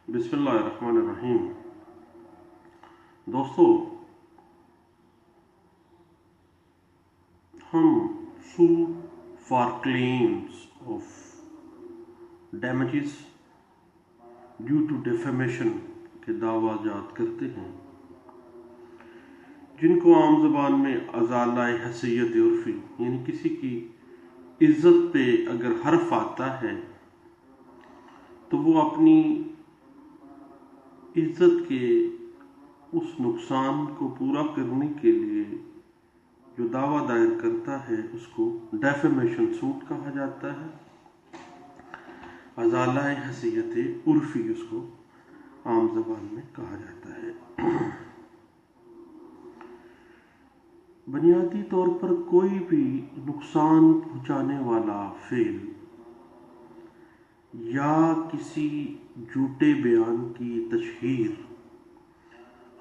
بسم اللہ الرحمن الرحیم. دوستو، ہم suit for claims of damages due to defamation کے دعویٰ جات کرتے ہیں، جن کو عام زبان میں ازالہ حیثیت عرفی یعنی کسی کی عزت پہ اگر حرف آتا ہے تو وہ اپنی عزت کے اس نقصان کو پورا کرنے کے لیے جو دعویٰ دائر کرتا ہے اس کو ڈیفیمیشن سوٹ کہا جاتا ہے. ازالہ حیثیت عرفی اس کو عام زبان میں کہا جاتا ہے. بنیادی طور پر کوئی بھی نقصان پہنچانے والا فعل یا کسی جھوٹے بیان کی تشہیر،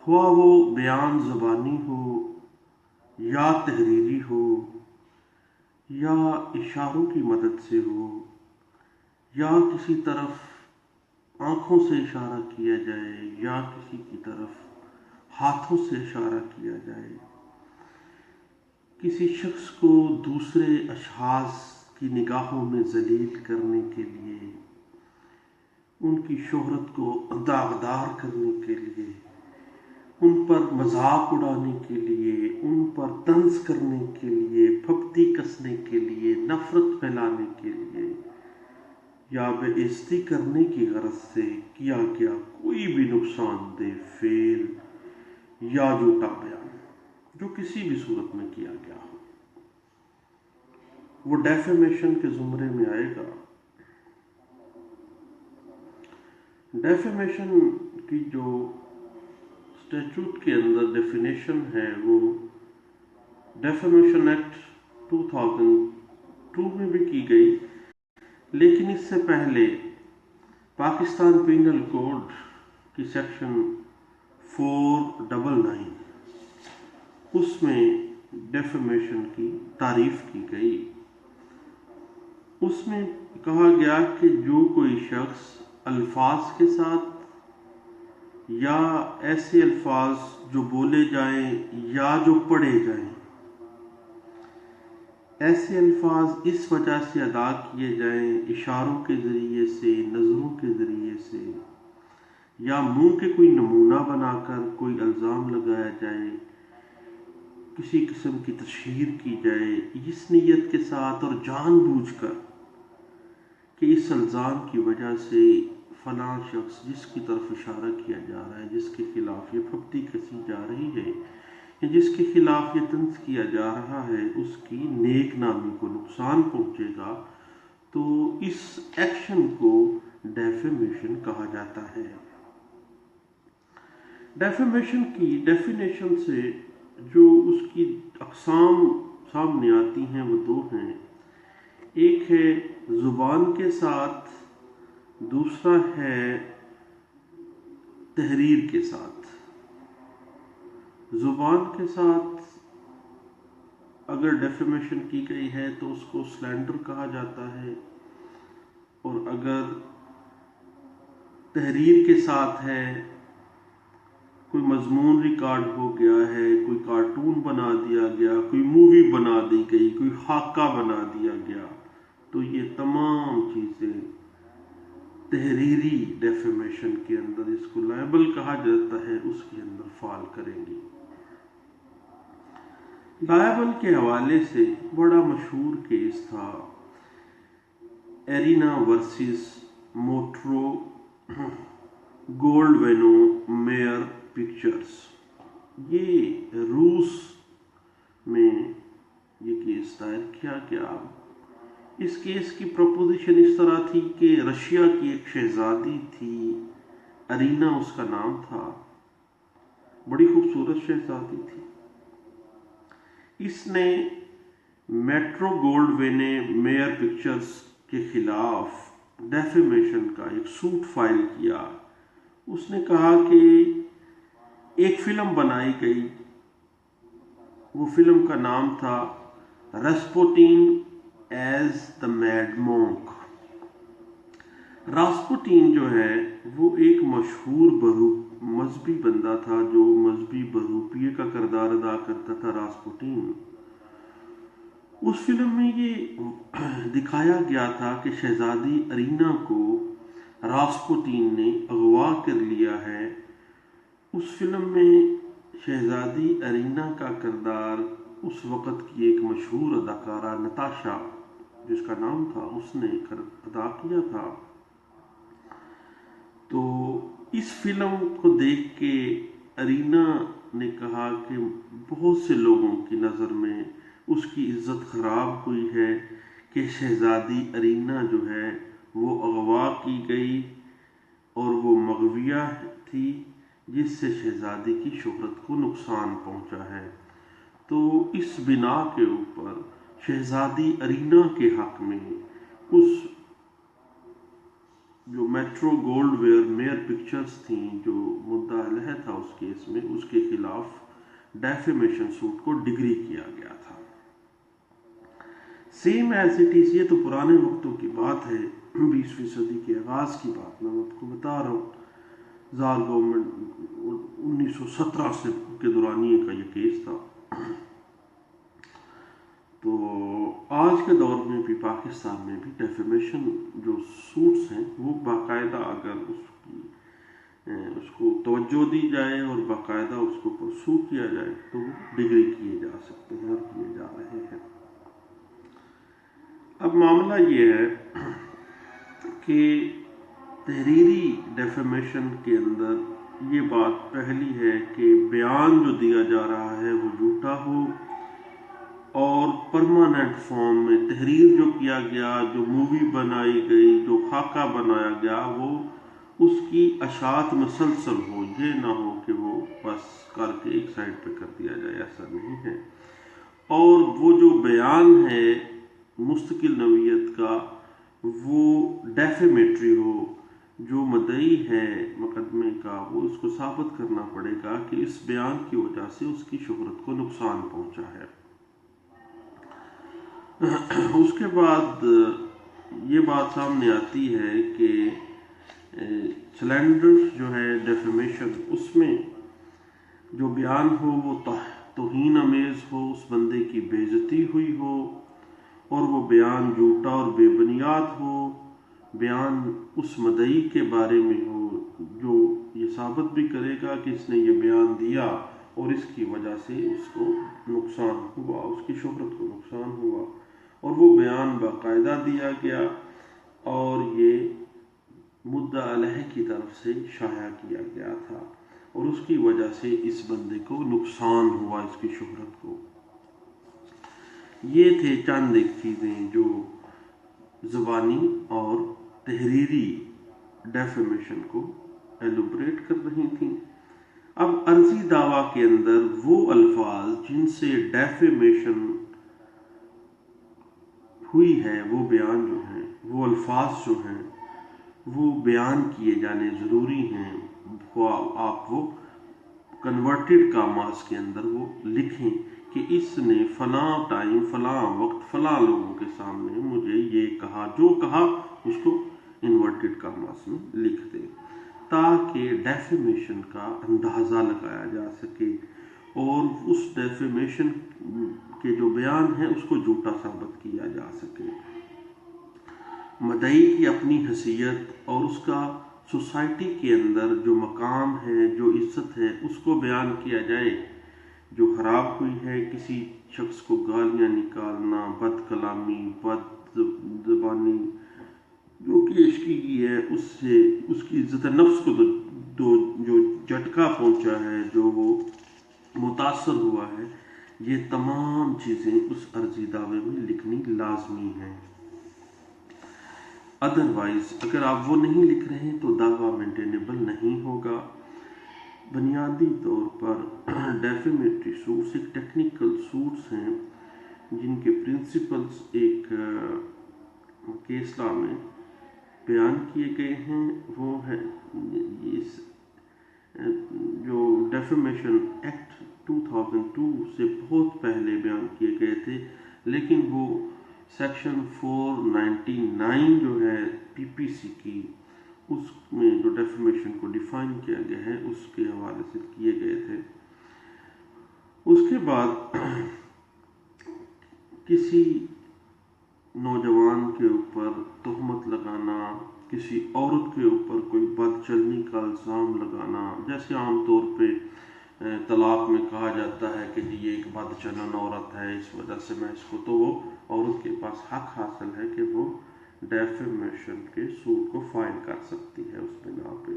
خواہ وہ بیان زبانی ہو یا تحریری ہو یا اشاروں کی مدد سے ہو یا کسی طرف آنکھوں سے اشارہ کیا جائے یا کسی کی طرف ہاتھوں سے اشارہ کیا جائے، کسی شخص کو دوسرے اشخاص کی نگاہوں میں ذلیل کرنے کے لیے، ان کی شہرت کو داغدار کرنے کے لیے، ان پر مذاق اڑانے کے لیے، ان پر طنز کرنے کے لیے، پھپتی کسنے کے لیے، نفرت پھیلانے کے لیے یا بے عزتی کرنے کی غرض سے کیا گیا کوئی بھی نقصان دہ فعل یا جھوٹا بیان جو کسی بھی صورت میں کیا گیا ہو، وہ ڈیفیمیشن کے زمرے میں آئے گا. ڈیفیمیشن کی جو اسٹیچوٹ کے اندر ڈیفینیشن ہے وہ ڈیفیمیشن ایکٹ 2002 میں بھی کی گئی، لیکن اس سے پہلے پاکستان پینل کوڈ کی سیکشن 499 اس میں ڈیفیمیشن کی تعریف کی گئی. اس میں کہا گیا کہ جو کوئی شخص الفاظ کے ساتھ یا ایسے الفاظ جو بولے جائیں یا جو پڑھے جائیں، ایسے الفاظ اس وجہ سے ادا کیے جائیں اشاروں کے ذریعے سے، نظروں کے ذریعے سے یا منہ کے کوئی نمونہ بنا کر کوئی الزام لگایا جائے، کسی قسم کی تشہیر کی جائے اس نیت کے ساتھ اور جان بوجھ کر کہ اس الزام کی وجہ سے فلاں شخص جس کی طرف اشارہ کیا جا رہا ہے، جس کے خلاف یہ پھپتی کسی جا رہی ہے یا جس کے خلاف یہ طنز کیا جا رہا ہے، اس کی نیک نامی کو نقصان پہنچے گا، تو اس ایکشن کو ڈیفیمیشن کہا جاتا ہے. ڈیفیمیشن کی ڈیفینیشن سے جو اس کی اقسام سامنے آتی ہیں وہ دو ہیں. ایک ہے زبان کے ساتھ، دوسرا ہے تحریر کے ساتھ. زبان کے ساتھ اگر ڈیفیمیشن کی گئی ہے تو اس کو سلینڈر کہا جاتا ہے، اور اگر تحریر کے ساتھ ہے، کوئی مضمون ریکارڈ ہو گیا ہے، کوئی کارٹون بنا دیا گیا، کوئی مووی بنا دی گئی، کوئی خاکہ بنا دیا گیا، تو یہ تمام چیزیں تحریری ڈیفیمیشن کے اندر، اس کو لائبل کہا جاتا ہے، اس کے اندر فال کریں گی. لائبل کے حوالے سے بڑا مشہور کیس تھا ایرینا ورسز موٹرو گولڈ وینو میئر پکچرز. یہ روس میں یہ کیس دائر کیا گیا. اس کیس کی پروپوزیشن اس طرح تھی کہ رشیا کی ایک شہزادی تھی، ارینا اس کا نام تھا، بڑی خوبصورت شہزادی تھی. اس نے میٹرو گولڈ وینے میئر پکچرز کے خلاف ڈیفیمیشن کا ایک سوٹ فائل کیا. اس نے کہا کہ ایک فلم بنائی گئی، وہ فلم کا نام تھا راسپوٹین ایز دا میڈ مونک. راسپوٹین جو ہے وہ ایک مشہور مذہبی بندہ تھا جو مذہبی بہروپیے کا کردار ادا کرتا تھا، راسپوٹین۔ اس فلم میں یہ دکھایا گیا تھا کہ شہزادی ارینا کو راسپوٹین نے اغوا کر لیا ہے۔ اس فلم میں شہزادی ارینا کا کردار اس وقت کی ایک مشہور اداکارہ نتاشا، جس کا نام تھا، اس نے ادا کیا تھا۔ تو اس فلم کو دیکھ کے ارینا نے کہا کہ بہت سے لوگوں کی نظر میں اس کی عزت خراب ہوئی ہے کہ شہزادی ارینا جو ہے وہ اغوا کی گئی اور وہ مغویہ تھی، جس سے شہزادی کی شہرت کو نقصان پہنچا ہے۔ تو اس بنا کے اوپر شہزادی ارینا کے حق میں اس جو Metro Goldwyn Mayer pictures تھیں، جو مدعا علیہ تھا اس کیس میں، اس کے خلاف ڈیفیمیشن سوٹ کو ڈگری کیا گیا تھا۔ سیم ایز اٹ از، یہ تو پرانے وقتوں کی بات ہے، 20ویں صدی کے آغاز کی بات میں آپ کو بتا رہا ہوں۔ زار گورنمنٹ 1917 سے کے دورانیے کا یہ کیس تھا۔ تو آج کے دور میں بھی پاکستان میں بھی ڈیفیمیشن جو سوٹس ہیں وہ باقاعدہ اگر اس کو توجہ دی جائے اور باقاعدہ اس کو پرسو کیا جائے تو وہ ڈگری کیے جا سکتے ہیں اور کیے جا رہے ہیں۔ اب معاملہ یہ ہے کہ تحریری ڈیفیمیشن کے اندر یہ بات پہلی ہے کہ بیان جو دیا جا رہا ہے وہ جھوٹا ہو، اور پرماننٹ فارم میں تحریر جو کیا گیا، جو مووی بنائی گئی، جو خاکہ بنایا گیا، وہ اس کی اشاعت مسلسل ہو، یہ نہ ہو کہ وہ بس کر کے ایک سائڈ پہ کر دیا جائے، ایسا نہیں ہے۔ اور وہ جو بیان ہے مستقل نوعیت کا وہ ڈیفیمیٹری ہو، جو مدعی ہے مقدمے کا وہ اس کو ثابت کرنا پڑے گا کہ اس بیان کی وجہ سے اس کی شہرت کو نقصان پہنچا ہے۔ اس کے بعد یہ بات سامنے آتی ہے کہ سلینڈر جو ہے ڈیفیمیشن، اس میں جو بیان ہو وہ توہین امیز ہو، اس بندے کی بے عزتی ہوئی ہو، اور وہ بیان جھوٹا اور بے بنیاد ہو، بیان اس مدعی کے بارے میں ہو جو یہ ثابت بھی کرے گا کہ اس نے یہ بیان دیا اور اس کی وجہ سے اس کو نقصان ہوا، اس کی شہرت کو نقصان ہوا، اور وہ بیان باقاعدہ دیا گیا اور یہ مدعا علیہ کی طرف سے شائع کیا گیا تھا، اور اس کی وجہ سے اس بندے کو نقصان ہوا، اس کی شہرت کو۔ یہ تھے چند ایک چیزیں جو زبانی اور تحریری ڈیفیمیشن کو ایلوبریٹ کر رہی تھیں۔ اب عرضی دعویٰ کے اندر وہ الفاظ جن سے ڈیفیمیشن ہوئی ہے، وہ بیان جو ہیں، وہ الفاظ جو ہیں وہ بیان کیے جانے ضروری ہیں۔ آپ وہ کنورٹڈ کاماز کے اندر وہ لکھیں کہ اس نے فلاں ٹائم، فلاں وقت، فلاں لوگوں کے سامنے مجھے یہ کہا، جو کہا اس کو انورٹڈ کاماز میں لکھ دیں، تاکہ ڈیفیمیشن کا اندازہ لگایا جا سکے اور اس ڈیفیمیشن کے جو بیان ہے اس کو جھوٹا ثابت کیا جا سکے۔ مدعی کی اپنی حیثیت اور اس کا سوسائٹی کے اندر جو مقام ہے، جو عزت ہے، اس کو بیان کیا جائے۔ جو خراب ہوئی ہے، کسی شخص کو گالیاں نکالنا، بد کلامی، بد زبانی جو کہ عشقی ہے، اس سے اس کی عزت نفس کو جو جھٹکا پہنچا ہے، جو وہ متاثر ہوا ہے، یہ تمام چیزیں اس عرضی دعوے میں لکھنی لازمی ہیں۔ ادروائز اگر آپ وہ نہیں لکھ رہے ہیں تو دعویٰ مینٹینیبل نہیں ہوگا۔ بنیادی طور پر ڈیفیمیٹری سوٹس ایک ٹیکنیکل سوٹس ہیں جن کے پرنسپلز ایک کیس لا میں بیان کیے گئے ہیں۔ وہ ہے جو ڈیفیمیشن ایکٹ 2002 سے بہت پہلے بیان کیے گئے تھے، لیکن وہ سیکشن 499 جو ہے پی پی سی کی، اس میں جو ڈیفیمیشن کو ڈیفائن کیا گیا ہے اس کے حوالے سے کیے گئے تھے۔ اس کے بعد کسی نوجوان کے اوپر تہمت لگانا، کسی عورت کے اوپر کوئی بد چلنی کا الزام لگانا، جیسے عام طور پہ طلاق میں کہا جاتا ہے کہ جی یہ ایک بد چلن عورت ہے، اس وجہ سے میں اس کو، تو وہ عورت کے پاس حق حاصل ہے کہ وہ ڈیفیمیشن کے سوٹ کو فائل کر سکتی ہے اس بنا پہ،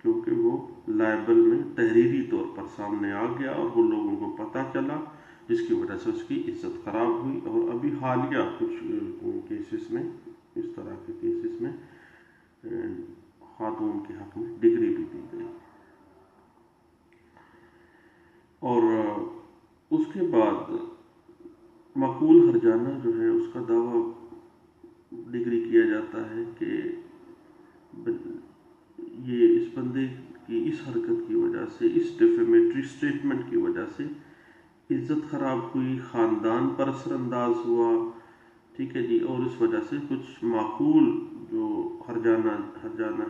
کیونکہ وہ لائبل میں تحریری طور پر سامنے آ گیا اور وہ لوگوں کو پتہ چلا، جس کی وجہ سے اس کی عزت خراب ہوئی۔ اور ابھی حالیہ کچھ کیسز میں، اس طرح کے کیسز میں خاتون کے حق میں ڈگری بھی دی گئی۔ اور اس کے بعد معقول ہرجانہ جو ہے اس کا دعویٰ ڈگری کیا جاتا ہے کہ یہ اس بندے کی اس حرکت کی وجہ سے، اس ڈیفیمیٹری سٹیٹمنٹ کی وجہ سے عزت خراب ہوئی، خاندان پر اثر انداز ہوا، ٹھیک ہے جی، اور اس وجہ سے کچھ معقول جو ہرجانہ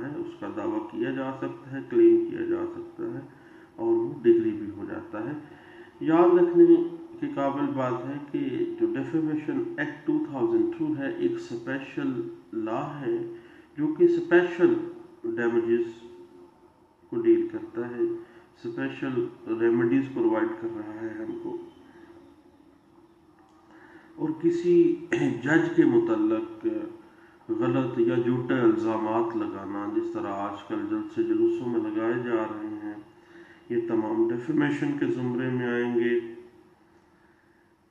ہے اس کا دعویٰ کیا جا سکتا ہے، کلیم کیا جا سکتا ہے، اور وہ ڈگری بھی ہو جاتا ہے۔ یاد رکھنے کے قابل بات ہے کہ جو ڈیفیمیشن ایکٹ 2002 ہے ایک اسپیشل لا ہے جو کہ اسپیشل ڈیمیجز کو ڈیل کرتا ہے، اسپیشل ریمیڈیز پرووائڈ کر رہا ہے ہم کو، اور کسی جج کے متعلق غلط یا جھوٹے الزامات لگانا، جس طرح آج کل جلد سے جلوسوں میں لگائے جا رہے ہیں، یہ تمام ڈیفیمیشن کے زمرے میں آئیں گے۔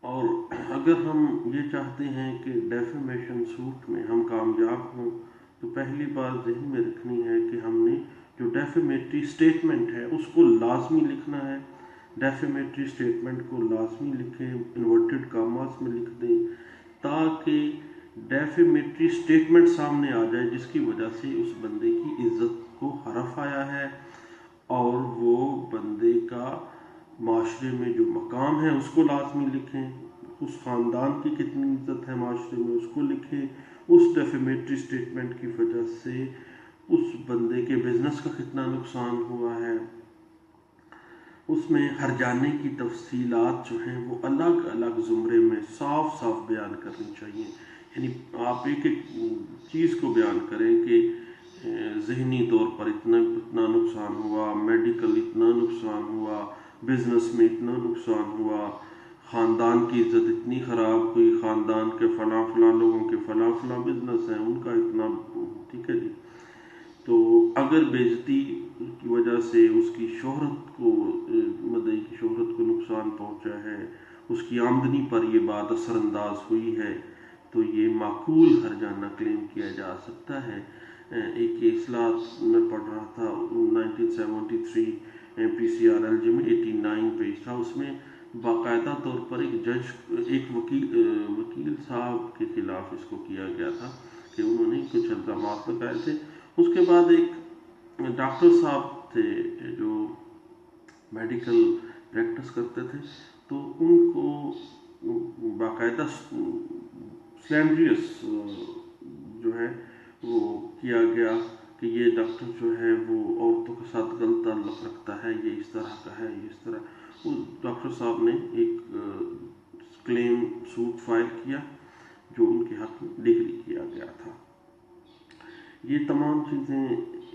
اور اگر ہم یہ چاہتے ہیں کہ ڈیفیمیشن سوٹ میں ہم کامیاب ہوں تو پہلی بات ذہن میں رکھنی ہے کہ ہم نے جو ڈیفیمیٹری سٹیٹمنٹ ہے اس کو لازمی لکھنا ہے۔ ڈیفیمیٹری سٹیٹمنٹ کو لازمی لکھیں، انورٹڈ کاماز میں لکھ دیں، تاکہ ڈیفیمیٹری سٹیٹمنٹ سامنے آ جائے جس کی وجہ سے اس بندے کی عزت کو حرف آیا ہے، اور وہ بندے کا معاشرے میں جو مقام ہے اس کو لازمی لکھیں، اس خاندان کی کتنی عزت ہے معاشرے میں اس کو لکھیں، اس ڈیفیمیٹری سٹیٹمنٹ کی وجہ سے اس بندے کے بزنس کا کتنا نقصان ہوا ہے، اس میں ہرجانے کی تفصیلات جو ہیں وہ الگ الگ زمرے میں صاف صاف بیان کرنی چاہیے۔ یعنی آپ ایک ایک چیز کو بیان کریں کہ ذہنی طور پر اتنا نقصان ہوا، میڈیکل اتنا نقصان ہوا، بزنس میں اتنا نقصان ہوا، خاندان کی عزت اتنی خراب ہوئی، خاندان کے فلاں فلاں لوگوں کے فلاں فلاں بزنس ہیں ان کا اتنا، ٹھیک ہے جی۔ تو اگر بے عزتی کی وجہ سے اس کی شہرت کو، مدعی کی شہرت کو نقصان پہنچا ہے، اس کی آمدنی پر یہ بات اثر انداز ہوئی ہے، تو یہ معقول ہرجانہ کلیم کیا جا سکتا ہے۔ ایک اصلاح میں پڑھ رہا تھا 1973 PCRLJ میں 89 پیج تھا، اس میں باقاعدہ طور پر ایک وکیل صاحب کے خلاف اس کو کیا گیا تھا کہ انہوں نے کچھ الزامات لگائے تھے۔ اس کے بعد ایک ڈاکٹر صاحب تھے جو میڈیکل پریکٹس کرتے تھے، تو ان کو باقاعدہ سلینڈریس جو ہے وہ کیا گیا کہ یہ ڈاکٹر جو ہے وہ عورتوں کے ساتھ غلط تعلق رکھتا ہے، یہ اس طرح کا ہے، یہ اس طرح۔ اس ڈاکٹر صاحب نے ایک کلیم سوٹ فائل کیا جو ان کے حق میں ڈگری کیا گیا تھا۔ یہ تمام چیزیں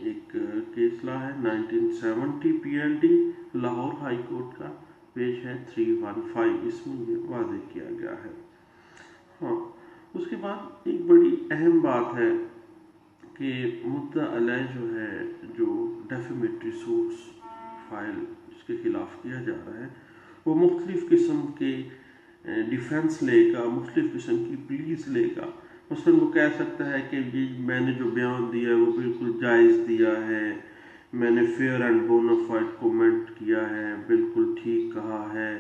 ایک کیس لا ہے 1970 PLD لاہور ہائی کورٹ کا، پیج ہے 315، اس میں یہ واضح کیا گیا ہے۔ ہاں، اس کے بعد ایک بڑی اہم بات ہے کہ مدعا علیہ جو ہے، جو ڈیفیمیٹری سوٹس فائل اس کے خلاف کیا جا رہا ہے، وہ مختلف قسم کے ڈیفینس لے گا، مختلف قسم کی پلیز لے گا۔ مثلاً وہ کہہ سکتا ہے کہ میں نے جو بیان دیا ہے وہ بالکل جائز دیا ہے، میں نے فیئر اینڈ بونافائڈ کومنٹ کیا ہے، بالکل ٹھیک کہا ہے،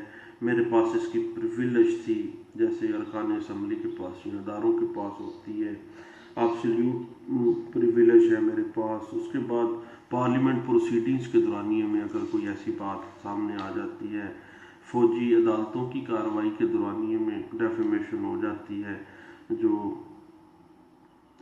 میرے پاس اس کی پریویلیج تھی، جیسے ارکان اسمبلی کے پاس یا اداروں کے پاس ہوتی ہے، ایبسلیوٹ پریویلیج ہے میرے پاس۔ اس کے بعد پارلیمنٹ پروسیڈنگز کے دورانیے میں اگر کوئی ایسی بات سامنے آ جاتی ہے، فوجی عدالتوں کی کارروائی کے دورانیے میں ڈیفیمیشن ہو جاتی ہے، جو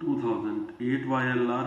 2008 YLR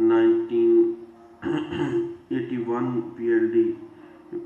1981 PLD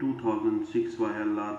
2006 YLR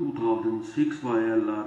2006 YLR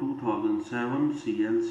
2007 CLC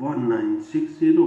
1960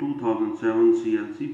2007 CLC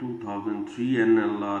2003 NLR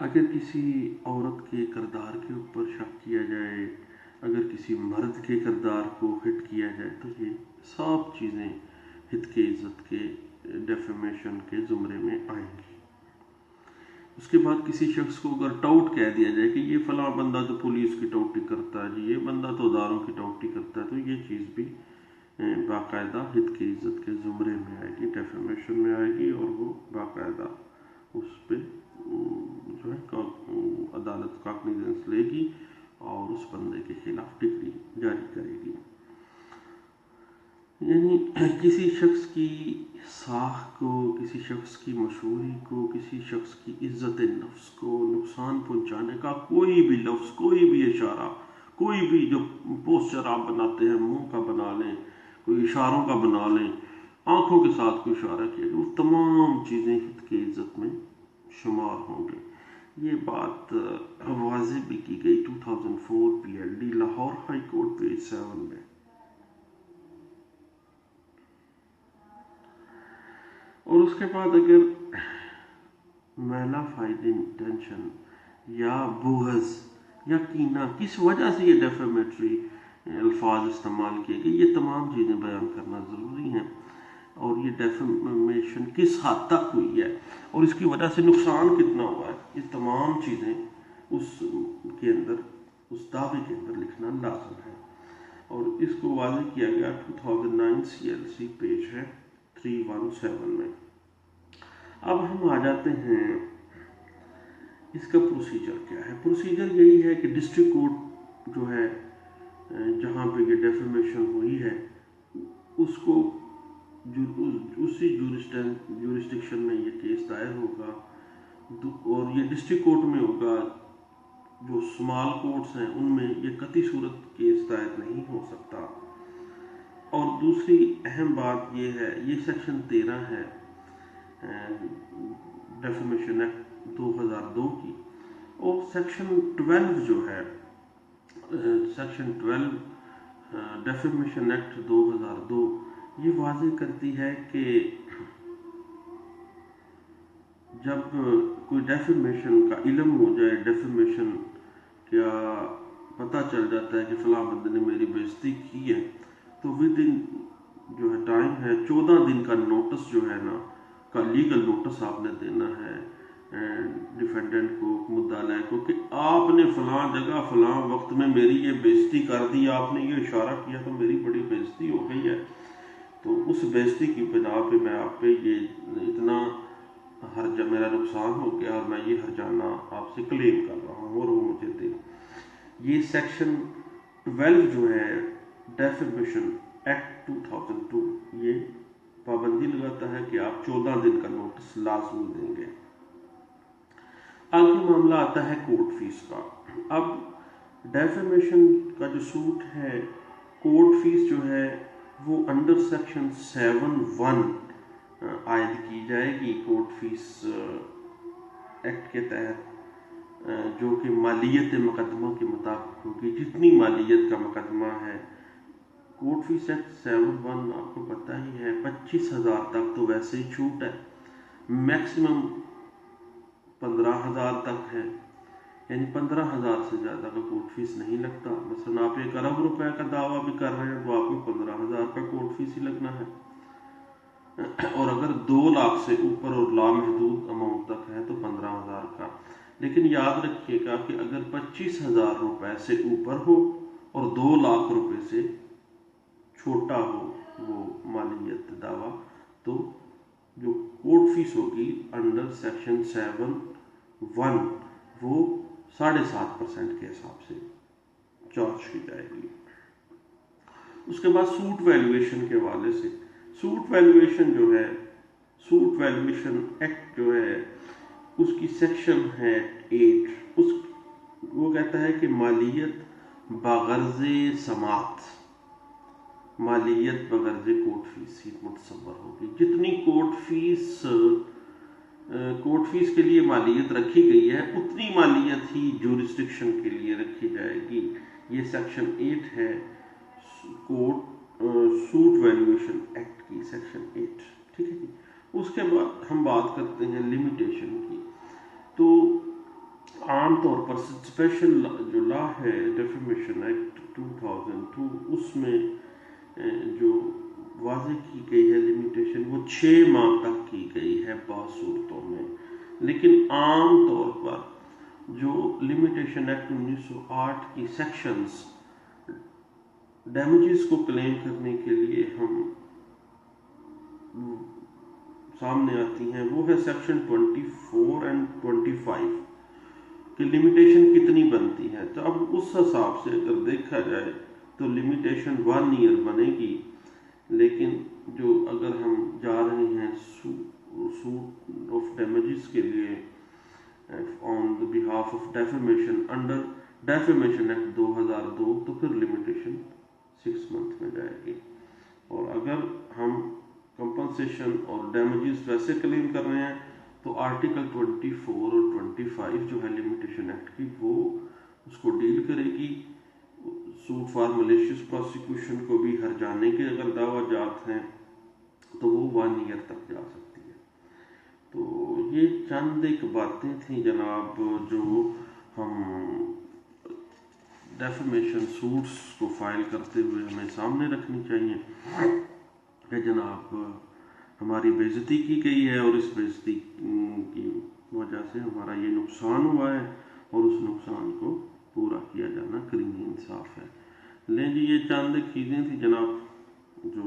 اگر کسی عورت کے کردار کے اوپر شک کیا جائے، اگر کسی مرد کے کردار کو ہٹ کیا جائے، تو یہ سب چیزیں ہت کے عزت کے ڈیفیمیشن کے زمرے میں آئیں گی۔ اس کے بعد کسی شخص کو اگر ٹاؤٹ کہہ دیا جائے کہ یہ فلاں بندہ تو پولیس کی ٹاؤٹی کرتا ہے جی، یہ بندہ تو اداروں کی ٹاؤٹی کرتا ہے، تو یہ چیز بھی باقاعدہ ہت کی عزت کے زمرے میں آئے گی، ڈیفیمیشن میں آئے گی، اور وہ باقاعدہ اس پہ جو ہے عدالت کاگنیزنس لے گی اور اس بندے کے خلاف ڈگری جاری کرے گی۔ یعنی کسی شخص کی ساکھ کو، کسی شخص کی مشہوری کو، کسی شخص کی عزت نفس کو نقصان پہنچانے کا کوئی بھی لفظ، کوئی بھی اشارہ، کوئی بھی جو پوسچر آپ بناتے ہیں، منہ کا بنا لیں، کوئی اشاروں کا بنا لیں، آنکھوں کے ساتھ کوئی اشارہ کیا گیا، وہ تمام چیزیں ہت کی عزت میں شمار ہوں گے۔ یہ بات واضح بھی کی گئی 2004 PLD Lahore high court page 7 میں۔ اور اس کے بعد اگر میلا فائدہ انٹینشن یا بغض یا کینہ، کس وجہ سے یہ ڈیفیمیٹری الفاظ استعمال کیے گئے، یہ تمام چیزیں بیان کرنا ضروری ہیں، اور یہ ڈیفیمیشن کس حد تک ہوئی ہے اور اس کی وجہ سے نقصان کتنا ہوا ہے، یہ تمام چیزیں اس کے اندر، اس دعوے کے اندر لکھنا لازم ہے۔ اور اس کو واضح کیا گیا 2009 CLC پیج ہے 317 میں۔ اب ہم آ جاتے ہیں اس کا پروسیجر کیا ہے۔ پروسیجر یہی ہے کہ ڈسٹرکٹ کورٹ جو ہے جہاں پہ یہ ڈیفیمیشن ہوئی ہے، اس کو اسی جورسڈکشن میں یہ کیس دائر ہوگا، اور یہ ڈسٹرکٹ کورٹ میں ہوگا۔ جو سمال کورٹس ہیں ان میں یہ قطعی صورت کیس دائر نہیں ہو سکتا۔ اور دوسری اہم بات یہ ہے، یہ سیکشن 13 ہے ڈیفیمیشن ایکٹ 2002 کی، اور سیکشن 12 جو ہے، سیکشن 12 ڈیفیمیشن ایکٹ 2002 یہ واضح کرتی ہے کہ جب کوئی ڈیفیمیشن کا علم ہو جائے، ڈیفیمیشن کیا پتہ چل جاتا ہے کہ فلاں بندے نے میری بےعزتی کی ہے، تو ود ان جو ہے ٹائم ہے 14 دن کا نوٹس جو ہے نا، کا لیگل نوٹس آپ نے دینا ہے ڈیفینڈنٹ کو، مدعا علیہ کو، کہ آپ نے فلاں جگہ فلاں وقت میں میری یہ بےعزتی کر دی، آپ نے یہ اشارہ کیا تو میری بڑی بےعزتی ہو گئی ہے، تو اس بےعزتی کی بنا پہ میں آپ پہ یہ اتنا میرا نقصان ہو گیا، اور میں یہ ہرجانہ آپ سے کلیم کر رہا ہوں، اور وہ مجھے دے۔ یہ سیکشن 12 جو ہے ڈیفیمیشن ایکٹ 2002 یہ پابندی لگاتا ہے کہ آپ 14 دن کا نوٹس لازمی دیں گے۔ آگے معاملہ آتا ہے کورٹ فیس کا۔ اب ڈیفیمیشن کا جو سوٹ ہے، کورٹ فیس جو ہے وہ انڈر سیکشن 7(1) عائد کی جائے گی کورٹ فیس ایکٹ کے تحت، جو کہ مالیت مقدمہ کے مطابق ہوگی۔ جتنی مالیت کا مقدمہ ہے، کورٹ فیس ایکٹ 7(1) آپ کو پتہ ہی ہے 25,000 تک تو ویسے ہی چھوٹ ہے، میکسیمم 15,000 تک ہے، یعنی 15,000 سے زیادہ کا کورٹ فیس نہیں لگتا۔ مثلا آپ 1 ارب روپے کا دعویٰ بھی کر رہے ہیں تو آپ کو 15,000 کا کورٹ فیس ہی لگنا ہے، اور اگر 2 لاکھ سے اوپر اور لامحدود اماؤنٹ تک ہے تو 15,000 کا۔ لیکن یاد رکھیے گا کہ اگر 25,000 روپے سے اوپر ہو اور 2 لاکھ روپے سے چھوٹا ہو وہ مالیت دعویٰ، تو جو کورٹ فیس ہوگی انڈر سیکشن 7(1) وہ 7.5% کے حساب سے چارج کی جائے گی۔ اس کے بعد سوٹ ویلیویشن کے حوالے سے، سوٹ ویلیویشن جو ہے، سوٹ ویلیویشن ایکٹ جو ہے اس کی سیکشن ہے 8، وہ کہتا ہے کہ مالیت بغرض سماعت، مالیت بغرض کورٹ فیس ہی متصور ہوگی۔ جتنی کورٹ فیس کے لیے مالیت رکھی گئی ہے، اتنی مالیت ہی جورسڈکشن کے لیے رکھی جائے گی۔ یہ سیکشن 8 ہے سوٹ ویلیویشن ایکٹ کی، سیکشن 8، ٹھیک ہے جی۔ اس کے بعد ہم بات کرتے ہیں لمیٹیشن کی۔ تو عام طور پر اسپیشل جو لا ہے ڈیفیمیشن ایکٹ 2002 اس میں جو واضح کی گئی ہے لمیٹیشن وہ 6 ماہ تک کی گئی ہے بعض صورتوں میں، لیکن عام طور پر جو لمیٹیشن ایکٹ 1908 کی سیکشنز ڈیمیجز کو کلیم کرنے کے لیے ہم سامنے آتی ہیں وہ ہے سیکشن 24 اینڈ 25 کہ لمیٹیشن کتنی بنتی ہے. تو اب اس حساب سے اگر دیکھا جائے تو لمیٹیشن 1 ایئر بنے گی، لیکن جو اگر ہم جا رہے ہیں سوٹ آف ڈیمیجز کے لیے on the behalf of defamation under defamation act 2002 تو پھر لمیٹیشن 6 منتھ میں جائے گی. اور اگر ہم کمپنسیشن اور ڈیمیجز ویسے کلیم کر رہے ہیں تو آرٹیکل 24 اور 25 جو ہے لمیٹیشن ایکٹ کی وہ اس کو ڈیل کرے گی. سوٹ فار ملیشیس پروسیکیوشن کو بھی ہر جانے کے اگر دعویٰ جات ہیں تو وہ 1 ایئر تک جا سکتی ہے. تو یہ چند ایک باتیں تھیں جناب جو ہم ڈیفیمیشن سوٹس کو فائل کرتے ہوئے ہمیں سامنے رکھنی چاہیے کہ جناب ہماری بے عزتی کی گئی ہے اور اس بے عزتی کی وجہ سے ہمارا یہ نقصان ہوا ہے اور اس نقصان کو پورا کیا جانا کریم انصاف ہے. لیں جی یہ چند ایک چیزیں تھیں جناب جو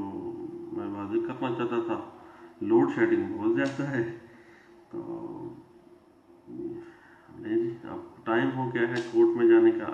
میں واضح کرنا چاہتا تھا. لوڈ شیڈنگ بہت زیادہ ہے تو لیں جی اب ٹائم ہو گیا ہے کورٹ میں جانے کا.